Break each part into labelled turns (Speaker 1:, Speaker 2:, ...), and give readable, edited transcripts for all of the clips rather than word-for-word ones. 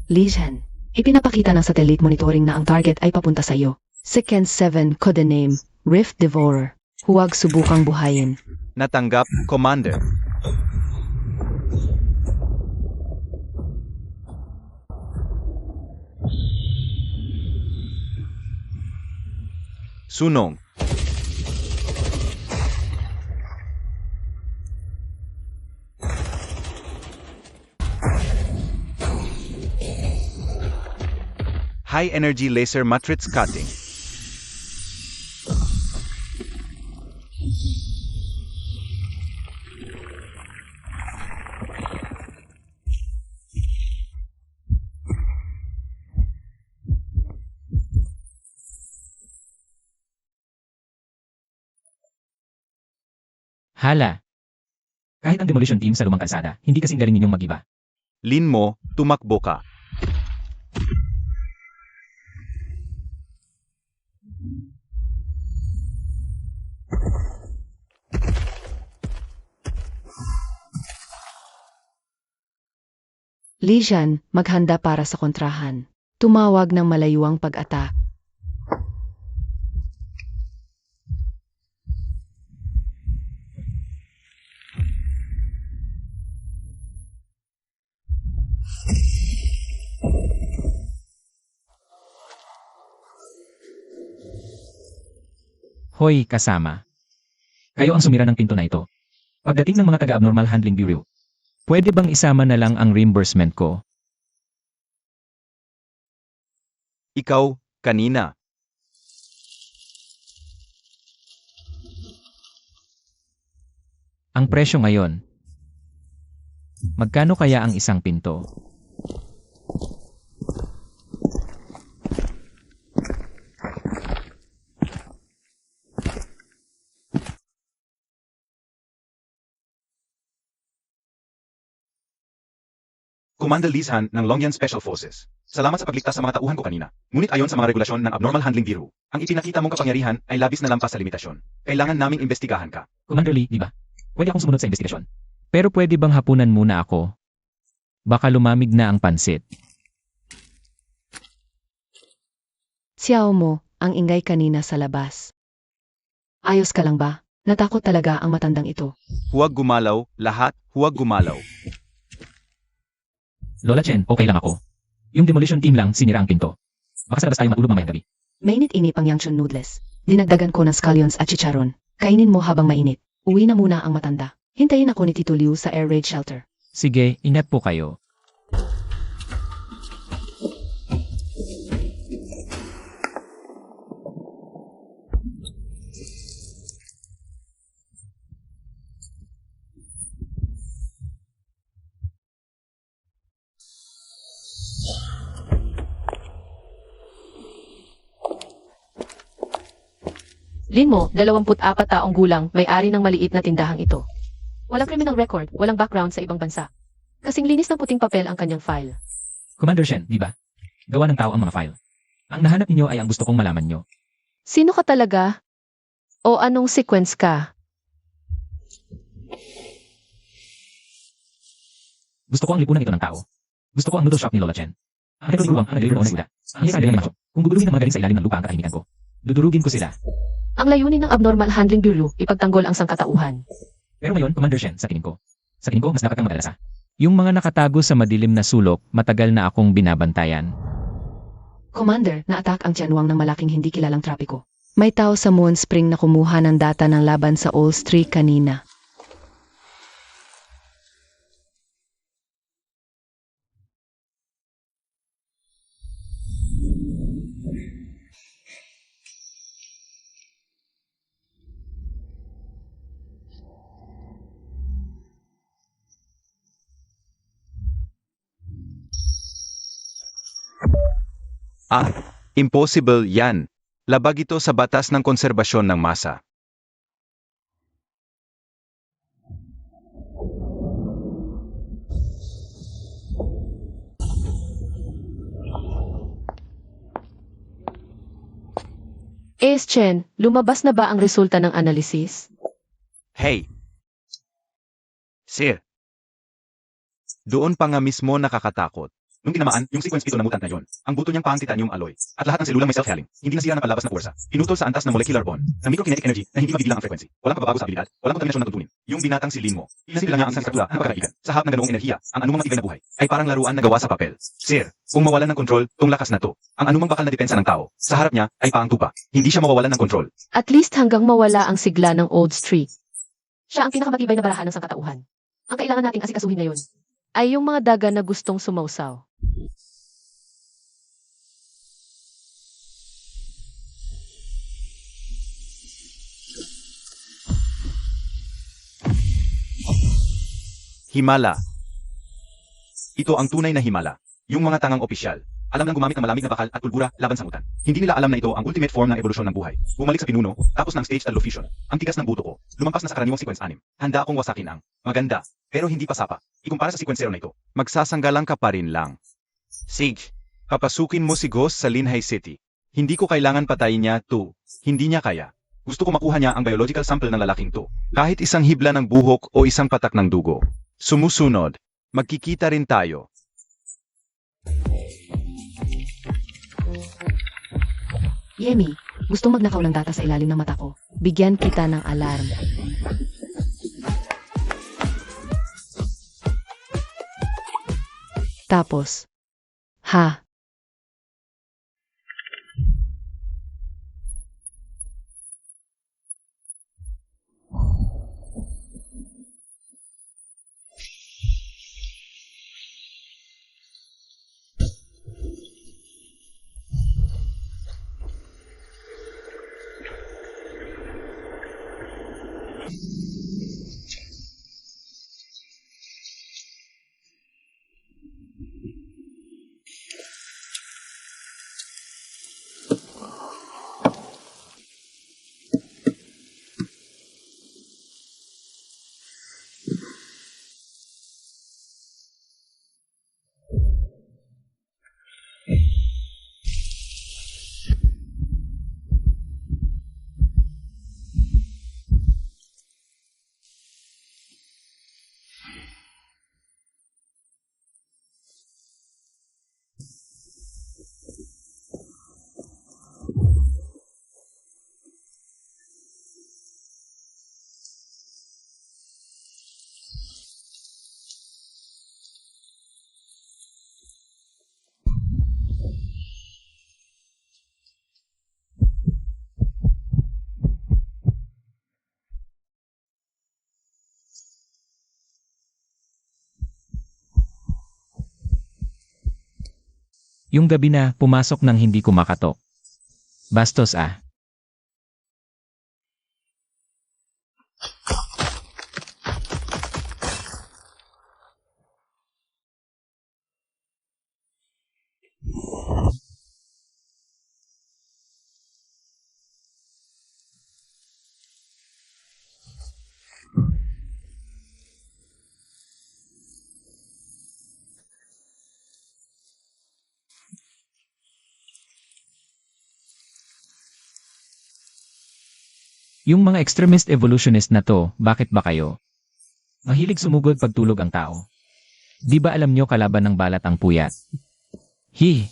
Speaker 1: Lijan, ipinapakita ng satellite monitoring na ang target ay papunta sa iyo. Second 7, codename, Rift Devourer. Huwag subukang buhayin.
Speaker 2: Natanggap, Commander. Sunong. High energy laser matrix cutting.
Speaker 3: Hala. Kahit ang demolition team sa lumang kalsada, hindi kasing galing ninyong mag-iba.
Speaker 2: Lin mo, tumakbo ka.
Speaker 1: Lijan, maghanda para sa kontrahan. Tumawag ng malayuang pag-atak.
Speaker 3: Hoy, kasama. Kayo ang sumira ng pinto na ito. Pagdating ng mga taga-abnormal handling bureau, pwede bang isama na lang ang reimbursement ko?
Speaker 2: Ikaw, kanina.
Speaker 3: Ang presyo ngayon. Magkano kaya ang isang pinto?
Speaker 2: Commander Lisan ng Longyan Special Forces. Salamat sa pagligtas sa mga tauhan ko kanina. Ngunit ayon sa mga regulasyon ng Abnormal Handling Bureau, ang ipinakita mong kapangyarihan ay labis na lampas sa limitasyon. Kailangan naming imbestigahan ka.
Speaker 3: Commander Lee, di ba? Pwede akong sumunod sa investigasyon. Pero pwede bang hapunan muna ako? Baka lumamig na ang pansit.
Speaker 1: Xiao mo, ang ingay kanina sa labas. Ayos ka lang ba? Natakot talaga ang matandang ito.
Speaker 2: Huwag gumalaw, lahat, huwag gumalaw.
Speaker 3: Lola Chen, okay lang ako. Yung demolition team lang sinira ang pinto. Baka sa labas tayo matulog mamayang gabi.
Speaker 1: Mainit-init ang Yangchun noodles. Dinagdagan ko ng scallions at chicharon. Kainin mo habang mainit. Uwi na muna ang matanda. Hintayin ako ni Tito Liu sa air raid shelter.
Speaker 3: Sige, ingat po kayo.
Speaker 1: Lin mo, 24 taong gulang, may-ari ng maliit na tindahang ito. Walang criminal record, walang background sa ibang bansa. Kasing linis ng puting papel ang kanyang file.
Speaker 3: Commander Shen, di ba? Gawa ng tao ang mga file. Ang nahanap ninyo ay ang gusto kong malaman nyo.
Speaker 1: Sino ka talaga? O anong sequence ka?
Speaker 3: Gusto ko ang lipunan ito ng tao. Gusto ko ang noodle shop ni Lola Chen. Ang nagulong ang nagliliro ng isda. Ang hirap ng macho. Kung guguluhin ng mga galing sa ilalim ng lupa ang katahimikan ko, dudurugin ko sila.
Speaker 1: Ang layunin ng Abnormal Handling Bureau, ipagtanggol ang sangkatauhan.
Speaker 3: Pero ngayon, Commander Shen, sa tingin ko, mas dapat kang mag-alala. Yung mga nakatago sa madilim na sulok, matagal na akong binabantayan.
Speaker 1: Commander, na-attack ang Tianwang ng malaking hindi kilalang trapiko. May tao sa Moon Spring na kumuha ng data ng laban sa All Street kanina.
Speaker 2: Impossible yan. Labag ito sa batas ng konserbasyon ng masa.
Speaker 1: Chen, lumabas na ba ang resulta ng analysis?
Speaker 2: Hey! Sir! Doon pa nga mismo nakakatakot. Nung tinamaan, yung sequence ito na mutant na yon. Ang buto niyang pang titanium alloy. At lahat ng selulang may self-healing. Hindi nasira ng palabas na puwersa. Pinutol sa antas na molecular bond. Ng microkinetic energy na hindi mabibilang ang frequency. Walang pagbabago sa abilidad. Walang kontaminasyon na tuntunin. Yung binatang si Lin mo. Ilan lang nga ang isang struktura ng pagkakaibigan. Sa hap ng ganoong enerhiya, ang anumang matigay na buhay ay parang laruan na gawa sa papel. Sir, kung mawalan ng kontrol, tong lakas na to. Ang anumang bakal na depensa ng tao, sa harap niya ay paang tupa. Hindi siya mawawalan ng kontrol.
Speaker 1: At least hanggang mawala ang sigla ng old streak. Siya ang pinakamatibay na barahan ng sangkatauhan. Ang kailangan nating asikasuhin ngayon ay yung mga daga na gustong sumausaw.
Speaker 2: Himala. Ito ang tunay na himala. Yung mga tangang opisyal. Alam nang gumamit ng malamig na bakal at pulbura laban sa mutan. Hindi nila alam na ito ang ultimate form ng evolusyon ng buhay. Bumalik sa pinuno, tapos ng staged allofusion. Ang tigas ng buto ko. Lumampas na sa karaniwang sequence 6. Handa akong wasakin ang maganda, pero hindi pa sapa. Ikumpara sa sequence 0 na ito. Magsasanggalang ka pa rin lang. Sage, papasukin mo si Ghost sa Linhay City. Hindi ko kailangan patayin niya to. Hindi niya kaya. Gusto ko makuha niya ang biological sample ng lalaking to. Kahit isang hibla ng buhok o isang patak ng dugo. Sumusunod. Magkikita rin tayo.
Speaker 1: Yemi, gustong magnakaw ng data sa ilalim ng mata ko. Bigyan kita ng alarm. Tapos, ha?
Speaker 3: Yung gabi na, pumasok nang hindi kumakatok. Bastos ah. Yung mga extremist evolutionist na to, bakit ba kayo? Mahilig sumugod pagtulog ang tao. Di ba alam nyo kalaban ng balat ang puyat? Hi!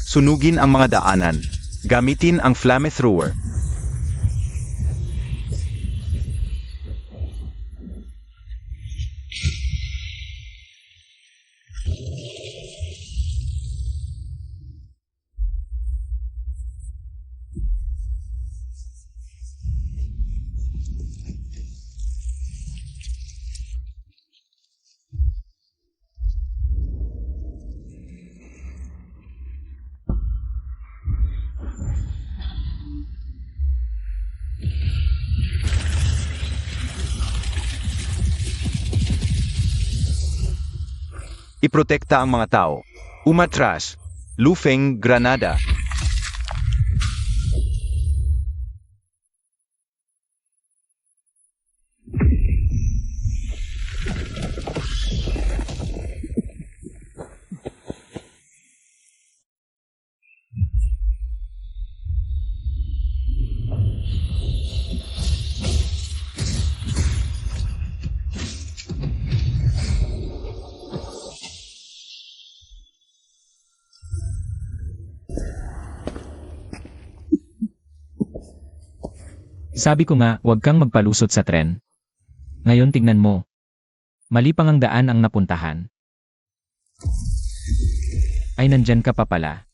Speaker 2: Sunugin ang mga daanan. Gamitin ang flamethrower. Iprotekta ang mga tao. Umatras. Lufeng, Granada.
Speaker 3: Sabi ko nga, huwag kang magpalusot sa tren. Ngayon tingnan mo. Mali pang ang daan ang napuntahan. Ay nandyan ka pa pala.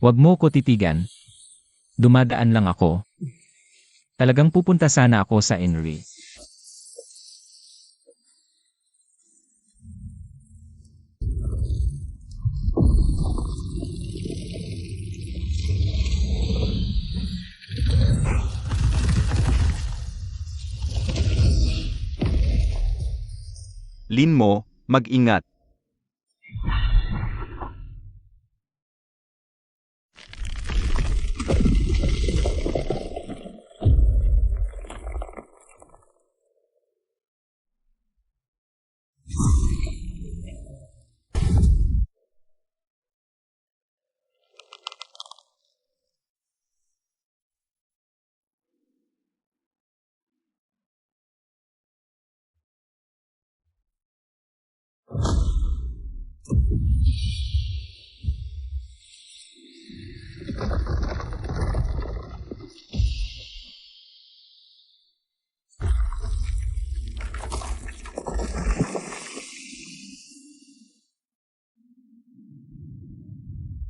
Speaker 3: Huwag mo ko titigan. Dumadaan lang ako. Talagang pupunta sana ako sa Inri.
Speaker 2: Lin mo, mag-ingat.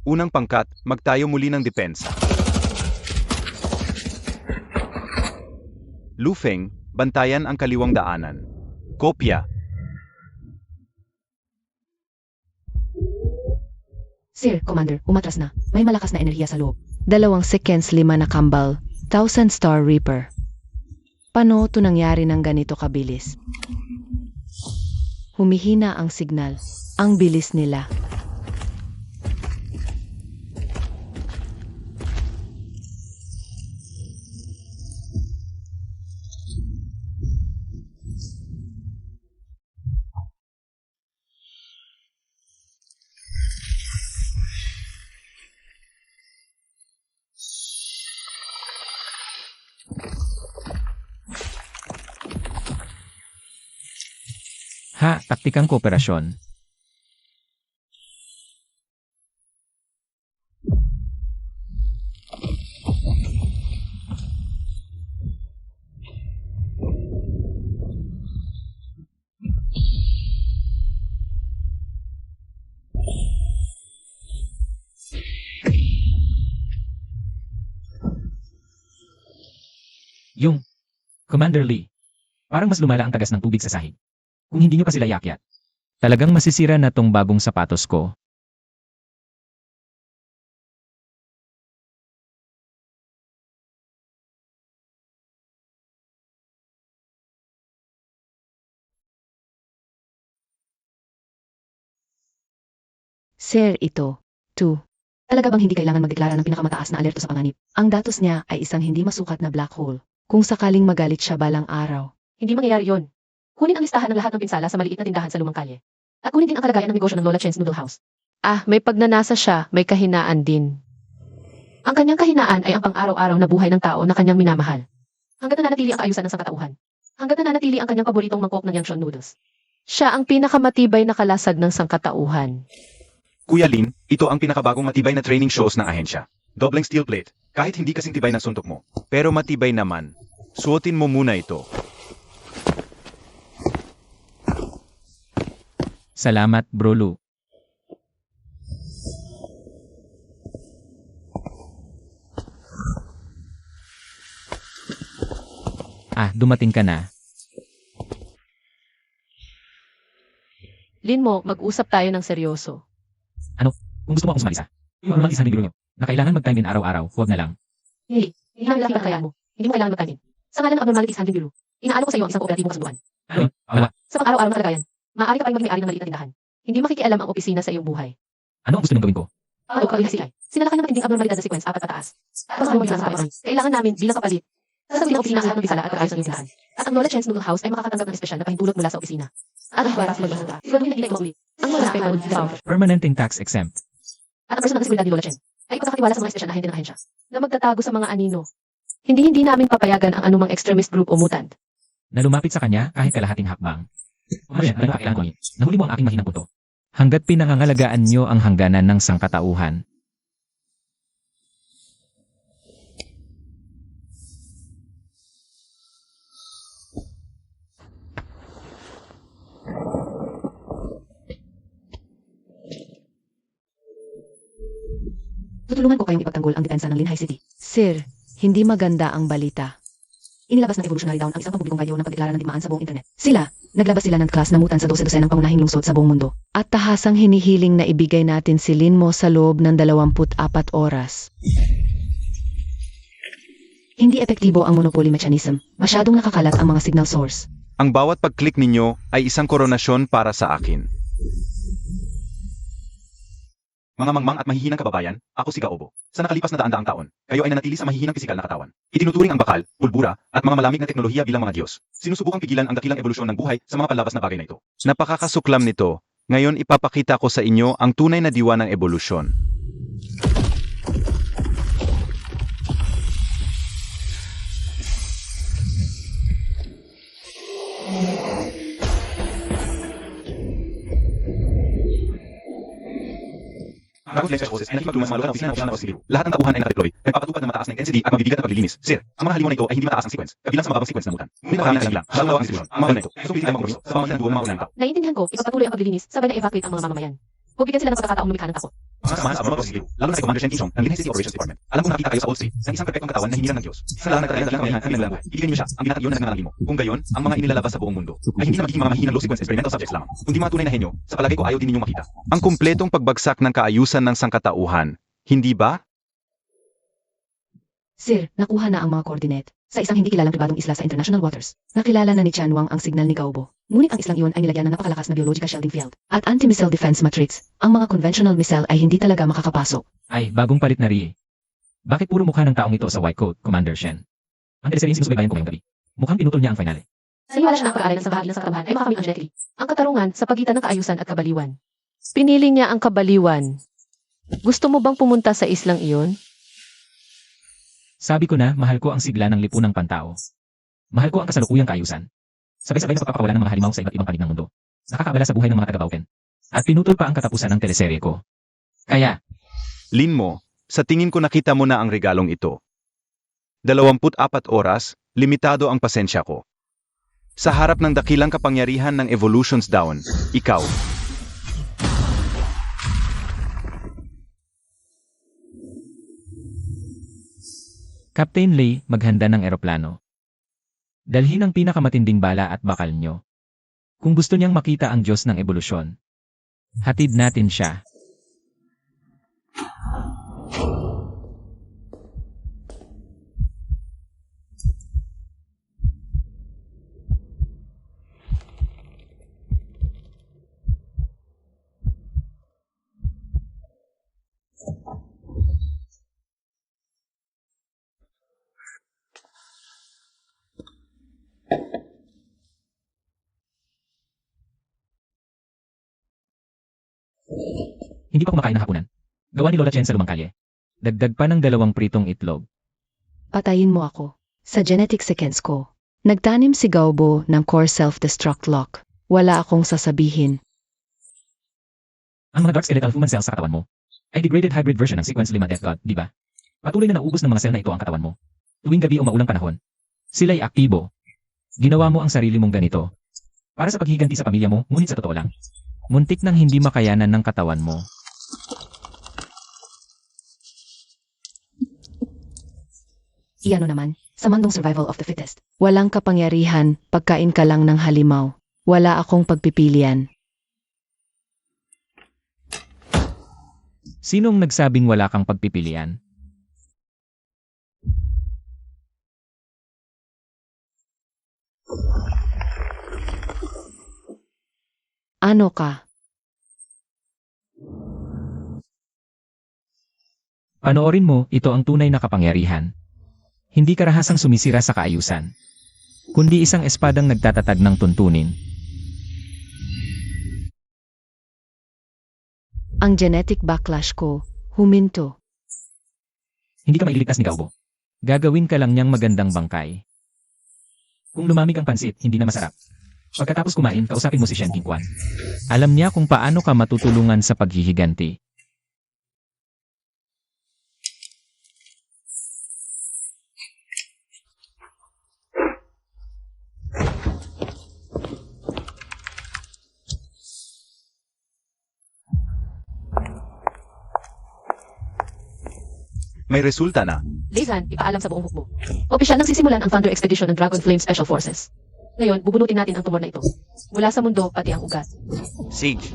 Speaker 2: Unang pangkat, magtayo muli ng depensa. Lufeng, bantayan ang kaliwang daanan. Kopya.
Speaker 1: Sir, Commander, umatras na. May malakas na enerhiya sa loob. 2 seconds 5 na kambal. 1000 Star Reaper. Paano ito nangyari ng ganito kabilis? Humihina ang signal. Ang bilis nila.
Speaker 3: Ha, taktikang kooperasyon. Yung, Commander Lee, parang mas lumala ang tagas ng tubig sa sahig. Kung hindi nyo pa sila yakyat. Talagang masisira na tong bagong sapatos ko.
Speaker 1: Sir, ito. 2. Talaga bang hindi kailangan magdeklara ng pinakamataas na alerto sa panganib? Ang datos niya ay isang hindi masukat na black hole. Kung sakaling magalit siya balang araw. Hindi mangyayari yon. Kunin ang listahan ng lahat ng pinsala sa maliit na tindahan sa lumang kalye. At kunin din ang kalagayan ng negosyo ng Lola Chen's Noodle House. Ah, may pagnanasa siya, may kahinaan din. Ang kanyang kahinaan ay ang pang-araw-araw na buhay ng tao na kanyang minamahal. Hanggat nananatili ang kaayusan ng sangkatauhan. Hanggat nananatili ang kanyang paboritong mangkok ng Yangshan noodles. Siya ang pinakamatibay na kalasag ng sangkatauhan.
Speaker 2: Kuya Lin, ito ang pinakabagong matibay na training shoes ng ahensya. Dobleng steel plate, kahit hindi kasing tibay ng suntok mo. Pero matibay naman. Suotin mo muna ito.
Speaker 3: Salamat, Bro Lu. Dumating ka na.
Speaker 1: Lin mo, mag-usap tayo ng seryoso.
Speaker 3: Kung gusto mo akong sumalisa, yung mga isang libro nyo, na kailangan mag-time in araw-araw, huwag na lang.
Speaker 1: Hindi namin laki kaya mo. Hindi mo kailangan mag-time in. Sa ngalan ng abnormalities handling bureau, inaano ko sa iyo ang isang kooperatibong kasunduan. Sa pang-araw-araw na kalagayan, maaari ka pa rin maging may-ari ng maliit na tindahan. Hindi makikialam ang opisina sa iyong buhay.
Speaker 3: Ano ang gusto niyong gawin ko?
Speaker 1: Pag-CI. Sinalakan ng matinding abnormalidad na sequence 4 pataas. Tapos ano sa kaparan? Kailangan namin bilang kapalit. Sasagutin ang opisina ang lahat ng bisala at pag-ayos ng iyong tindahan. At ang Knowledge Noodle House ay makakatanggap ng espesyal na pahintulot mula sa opisina. At ang para sa magbasa. Siguraduhin na hindi na mauli. Ang mga respeto ay devour.
Speaker 3: Permanenteng tax exempt.
Speaker 1: At ang personal na seguridad ni Lola Chen ay ipagkakatiwala sa mga espesyal na ahente ng ahensya na magtatago sa mga anino. Hindi namin papayagan ang anumang extremist group o mutant.
Speaker 3: Na lumapit sa kanya kahit kalahating hakbang. Marian, ano kailangan ko niyo? Nahuli mo ang aking mahinang puto. Hanggat pinangangalagaan niyo ang hangganan ng sangkatauhan,
Speaker 1: Tutulungan ko kayong ipagtanggol ang depensa ng Linhai City. Sir, hindi maganda ang balita. Inilabas ng Evolutionary Dawn ang isang pampublikong video ng pagdeklara ng digmaan sa buong internet. Naglabas sila ng class na mutan sa 12 ng pangunahing lungsod sa buong mundo. At tahasang hinihiling na ibigay natin si Lin Mo sa loob ng 24 oras. Hindi epektibo ang monopoly mechanism. Masyadong nakakalat ang mga signal source.
Speaker 2: Ang bawat pag-click ninyo ay isang koronasyon para sa akin. Mga mangmang at mahihinang kababayan, ako si Gaobo. Sa nakalipas na daan-daang taon, kayo ay nanatili sa mahihinang pisikal na katawan. Itinuturing ang bakal, pulbura, at mga malamig na teknolohiya bilang mga Diyos. Sinusubukang pigilan ang dakilang ebolusyon ng buhay sa mga panlabas na bagay na ito. Napakakasuklam nito. Ngayon ipapakita ko sa inyo ang tunay na diwa ng ebolusyon. Bago flex hoses ay nakipaglumas sa mga lokal na opisina ng opisina ng Osibiru. Lahat ng tauhan ay nakadeploy, nagpapatupad ng mataas na intensity at mabibigat na paglilinis. Sir, ang mga halimaw na ito ay hindi mataas ang sequence, kabilang sa mababang sequence na mutan. Ngunit marami na lang, lalo ang distribution. Ang mga na ito, gusto pilitin tayo magkompromiso sa pamamagitan ng duo ng mga unang tao.
Speaker 1: Naiintindihan ko, ipagpatuloy ang paglilinis sabay na evacuate ang mga mamamayan. Huwag bigyan sila ng pagkakataong lumikha ng takot.
Speaker 2: Mga samahan sa abnormal Osibiru, lalo na kay Commander Shen Kichong ng Linhai City Operations Department. Alam kong nakita kayo sa Old Street ng isang perpektong katawan na hinirang ng Diyos. Sa lang nagtataya ng dalang kamalihan ng ilang buhay. Ibigay niyo siya ang binatag yun na nagnangalangin mo. Kung gayon, ang mga inilalabas sa buong mundo ay hindi na magiging mga mahihinang low sequence experimental subjects lamang, kundi mga tunay na henyo. Sa palagay ko ayaw din ninyong makita ang kumpletong pagbagsak ng kaayusan ng sangkatauhan. Hindi ba?
Speaker 1: Sir, nakuha na ang mga coordinate sa isang hindi kilalang pribadong isla sa international waters. Nakilala na ni Chanwang ang signal ni Gaobo. Ngunit ang islang iyon ay nilagyan ng napakalakas na biological shielding field at anti-missile defense matrix. Ang mga conventional missile ay hindi talaga makakapasok.
Speaker 3: ay bagong palit na rin. Bakit puro mukha ng taong ito sa white coat, Commander Shen? Ang teleserye sinusubaybayan ko ngayong gabi. Mukhang pinutol niya ang finale.
Speaker 1: Saniwala siya na ang pag-aalay ng sa bahagi ng sangkatabahan ay makakamit ang genetically. Ang katarungan sa pagitan ng kaayusan at kabaliwan. Pinili niya ang kabaliwan. Gusto mo bang pumunta sa islang iyon?
Speaker 3: Sabi ko na, mahal ko ang sigla ng lipunang pantao. Mahal ko ang kasalukuyang kaayusan. Sabay-sabay na pagpapakawalan ng mga halimaw sa iba't ibang panig ng mundo. Nakakaabala sa buhay ng mga taga-Bauken. At pinutol pa ang katapusan ng teleserye ko. Kaya,
Speaker 2: Lin Mo, sa tingin ko nakita mo na ang regalong ito. 24 oras, limitado ang pasensya ko. Sa harap ng dakilang kapangyarihan ng Evolutions Down, ikaw.
Speaker 3: Captain Lee, maghanda ng eroplano. Dalhin ang pinakamatinding bala at bakal nyo. Kung gusto niyang makita ang Diyos ng ebolusyon, hatid natin siya. Hindi pa kumakain ng hapunan. Gawa ni Lola Chen sa lumang kalye. Dagdag pa ng 2 pritong itlog.
Speaker 1: Patayin mo ako. Sa genetic sequence ko, nagtanim si Gaobo ng core self-destruct lock. Wala akong sasabihin.
Speaker 3: Ang mga dark skeletal human cells sa katawan mo ay degraded hybrid version ng sequence 5 Death God, di ba? Patuloy na naubos ng mga cell na ito ang katawan mo. Tuwing gabi o maulang panahon, sila'y aktibo. Ginawa mo ang sarili mong ganito para sa paghiganti sa pamilya mo, ngunit sa totoo lang, Muntik nang hindi makayanan ng katawan mo.
Speaker 1: Iano naman, sa mandong survival of the fittest. Walang kapangyarihan, pagkain ka lang ng halimaw. Wala akong pagpipilian.
Speaker 3: Sinong nagsabing wala kang pagpipilian?
Speaker 1: Ano ka?
Speaker 3: Panoorin mo, ito ang tunay na kapangyarihan. Hindi karahasang sumisira sa kaayusan, kundi isang espadang nagtatatag ng tuntunin.
Speaker 1: Ang genetic backlash ko, huminto.
Speaker 3: Hindi ka mailigtas ni Gaubo. Gagawin ka lang niyang magandang bangkay. Kung lumamig ang pansit, hindi na masarap. Pagkatapos kumain, kausapin mo si Shen Qingquan. Alam niya kung paano ka matutulungan sa paghihiganti.
Speaker 2: May resulta na.
Speaker 1: Lizan, ipaalam sa buong hukbo. Opisyal nang sisimulan ang Thunder Expedition ng Dragon Flame Special Forces. Ngayon, bubunutin natin ang tumor na ito. Mula sa mundo, pati ang ugat.
Speaker 2: Sage.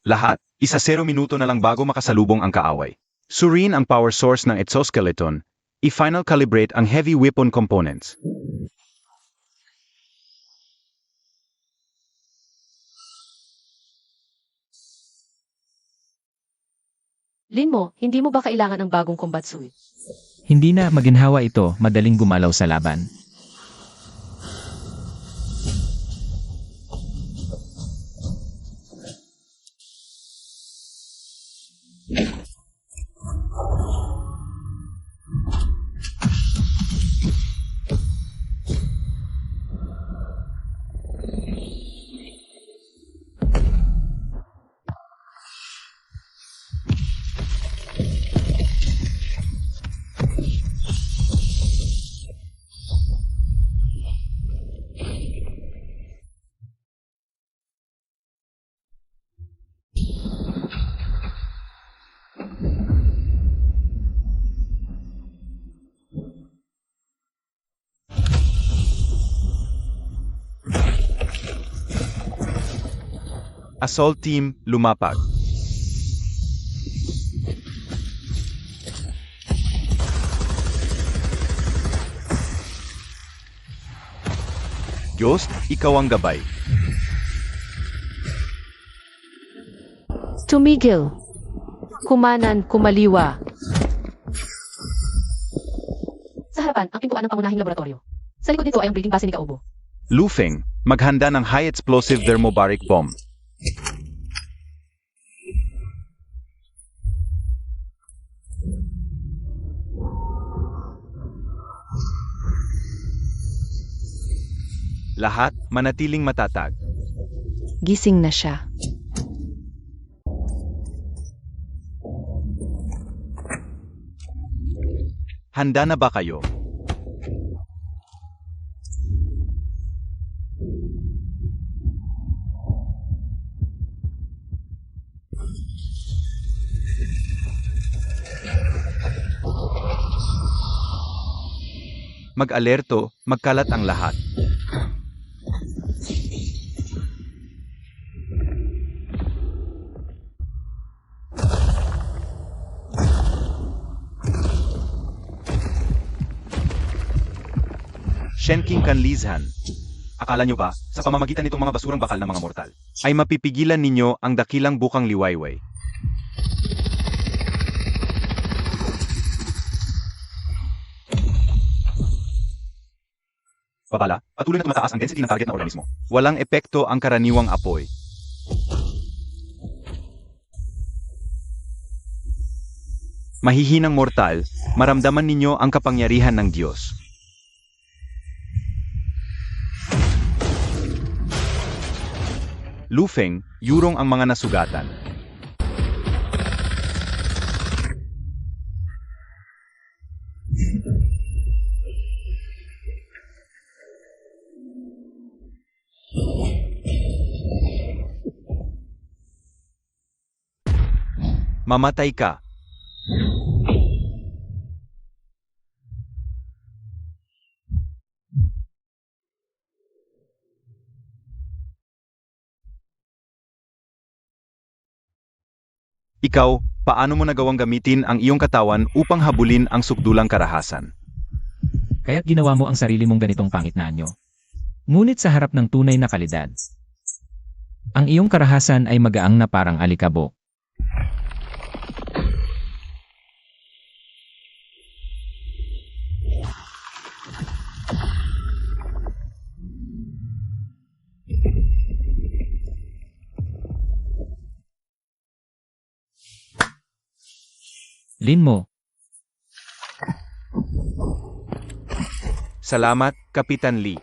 Speaker 2: Lahat, 0 minuto na lang bago makasalubong ang kaaway. Suriin ang power source ng exoskeleton, i-final calibrate ang heavy weapon components.
Speaker 1: Linmo, hindi mo ba kailangan ng bagong combat suit?
Speaker 3: Hindi na maginhawa ito, madaling gumalaw sa laban.
Speaker 2: Assault team, lumapag. Diyos, ikaw ang gabay.
Speaker 1: Tumigil. Kumanan, kumaliwa. Sa harapan, ang pintuan ng pangunahing laboratorio. Sa likod nito ay ang breeding base ni Gaubo.
Speaker 2: Lufeng, maghanda ng high explosive thermobaric bomb. Lahat manatiling matatag.
Speaker 1: Gising na siya.
Speaker 2: Handa na ba kayo? Mag-alerto, magkalat ang lahat. Shenking Kanlizhan. Akala nyo ba, sa pamamagitan nitong mga basurang bakal ng mga mortal, ay mapipigilan ninyo ang dakilang bukang liwayway? Babala, patuloy na tumataas ang density ng target na organismo. Walang epekto ang karaniwang apoy. Mahihinang mortal, maramdaman ninyo ang kapangyarihan ng Diyos. Lufeng, Yurong ang mga nasugatan. Mamatay ka. Ikaw, paano mo nagawang gamitin ang iyong katawan upang habulin ang sukdulang karahasan?
Speaker 3: Kaya't ginawa mo ang sarili mong ganitong pangit na anyo. Ngunit sa harap ng tunay na kalidad, ang iyong karahasan ay magaang na parang alikabok. Lin mo.
Speaker 2: Salamat, Kapitan Lee.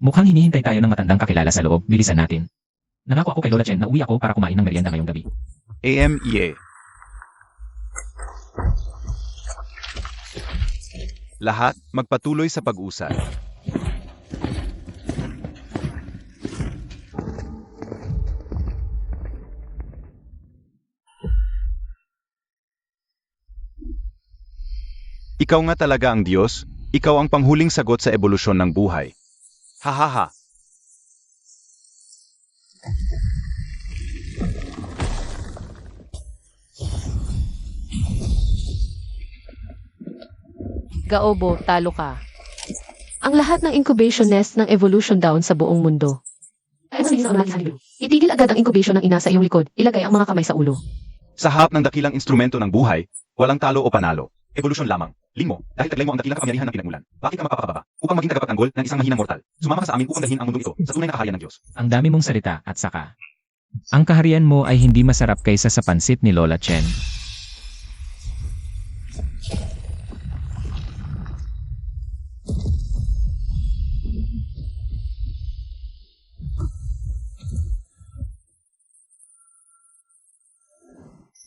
Speaker 3: Mukhang hinihintay tayo ng matandang kakilala sa loob. Bilisan natin. Nangako ako kay Lola Chen na uwi ako para kumain ng merienda ngayong gabi.
Speaker 2: AMEA. Lahat magpatuloy sa pag-usad. Ikaw nga talaga ang Diyos, ikaw ang panghuling sagot sa ebolusyon ng buhay. Hahaha.
Speaker 1: Gaobo, talo ka. Ang lahat ng incubation nest ng evolution down sa buong mundo. Itigil agad ang incubation ng ina sa iyong likod. Ilagay ang mga kamay sa ulo.
Speaker 2: Sa harap ng dakilang instrumento ng buhay, walang talo o panalo. Evolusyon lamang. Lingmo, dahil taglay mo ang dakilang kapangyarihan ng pinagmulan. Bakit ka mapapababa? Upang maging tagapagtanggol ng isang mahinang mortal. Sumama ka sa amin upang dalhin ang mundong ito sa tunay na kaharian ng Diyos.
Speaker 3: Ang dami mong salita at saka. Ang kaharian mo ay hindi masarap kaysa sa pansit ni Lola Chen.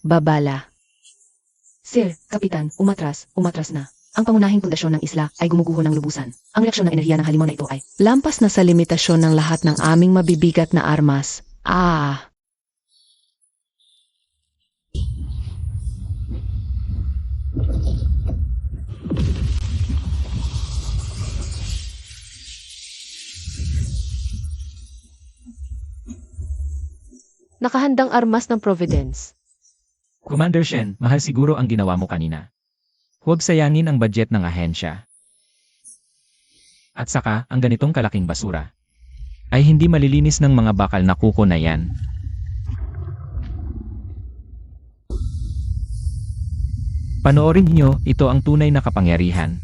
Speaker 1: Babala. Sir, Kapitan, umatras na. Ang pangunahing pundasyon ng isla ay gumuguho ng lubusan. Ang reaksyon ng enerhiya ng halimaw na ito ay lampas na sa limitasyon ng lahat ng aming mabibigat na armas. Nakahandang armas ng Providence.
Speaker 3: Commander Shen, mahal siguro ang ginawa mo kanina. Huwag sayangin ang budget ng ahensya. At saka, ang ganitong kalaking basura ay hindi malilinis ng mga bakal na kuko na yan. Panoorin niyo, ito ang tunay na kapangyarihan.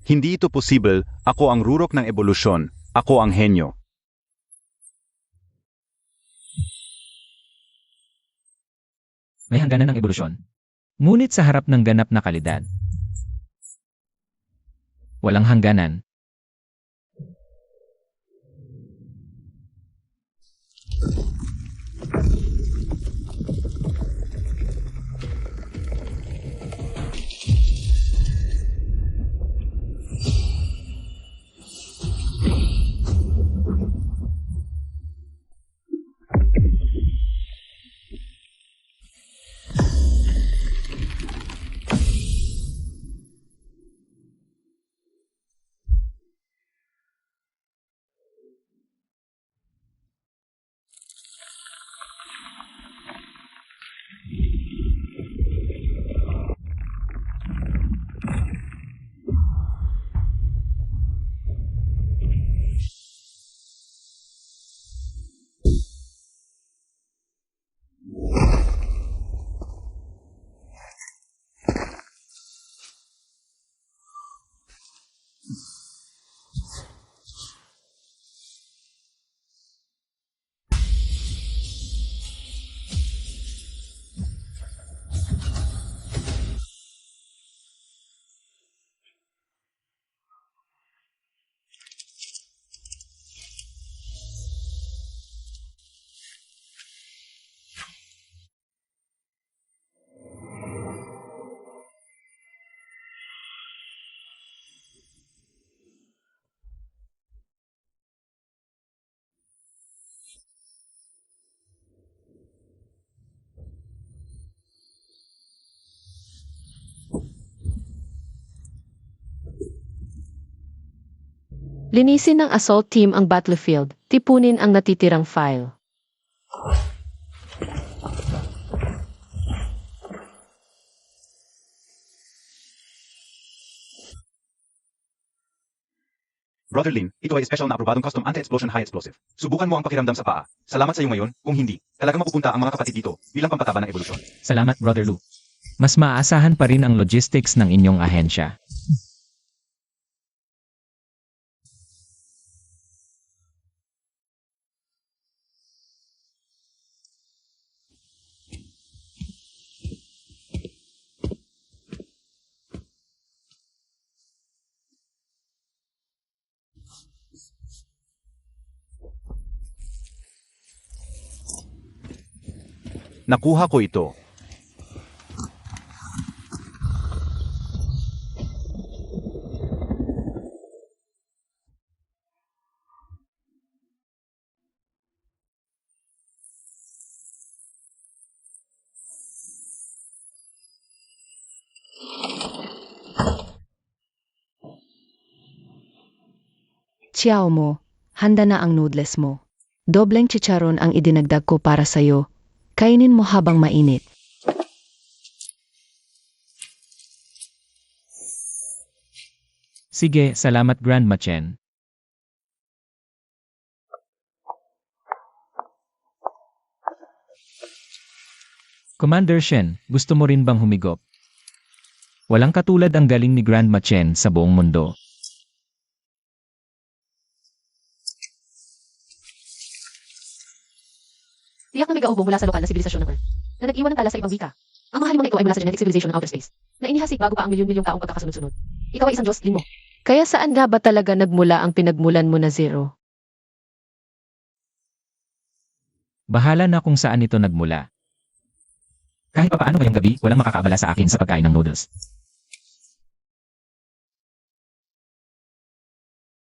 Speaker 2: Hindi ito posible, ako ang rurok ng ebolusyon, ako ang henyo.
Speaker 3: May hangganan ng ebolusyon. Ngunit sa harap ng ganap na kalidad, walang hangganan.
Speaker 1: Linisin ng assault team ang battlefield. Tipunin ang natitirang file.
Speaker 2: Brother Lin, ito ay special na aprobadong custom anti-explosion high explosive. Subukan mo ang pakiramdam sa paa. Salamat sa iyo ngayon, kung hindi, talagang mapupunta ang mga kapatid dito bilang pampataba ng evolusyon.
Speaker 3: Salamat, Brother Lu. Mas maaasahan pa rin ang logistics ng inyong ahensya.
Speaker 2: Nakuha ko ito.
Speaker 1: Xiao mo, handa na ang noodles mo. Dobleng chicharon ang idinagdag ko para sa'yo. Kainin mo habang mainit.
Speaker 3: Sige, salamat Grandma Chen. Commander Shen, gusto mo rin bang humigop? Walang katulad ang galing ni Grandma Chen sa buong mundo.
Speaker 1: Tiyak na may gaubong mula sa lokal na sibilisasyon ng Earth, na nag-iwan ng tala sa ibang wika. Ang mahaling mga ito ay mula sa genetic civilization ng outer space, na inihasik bago pa ang milyon-milyong taong pagkakasunod-sunod. Ikaw ay isang Diyos, Lin mo. Kaya saan nga ba talaga nagmula ang pinagmulan mo na Zero?
Speaker 3: Bahala na kung saan ito nagmula. Kahit papaano ngayong gabi, walang makakaabala sa akin sa pagkain ng noodles.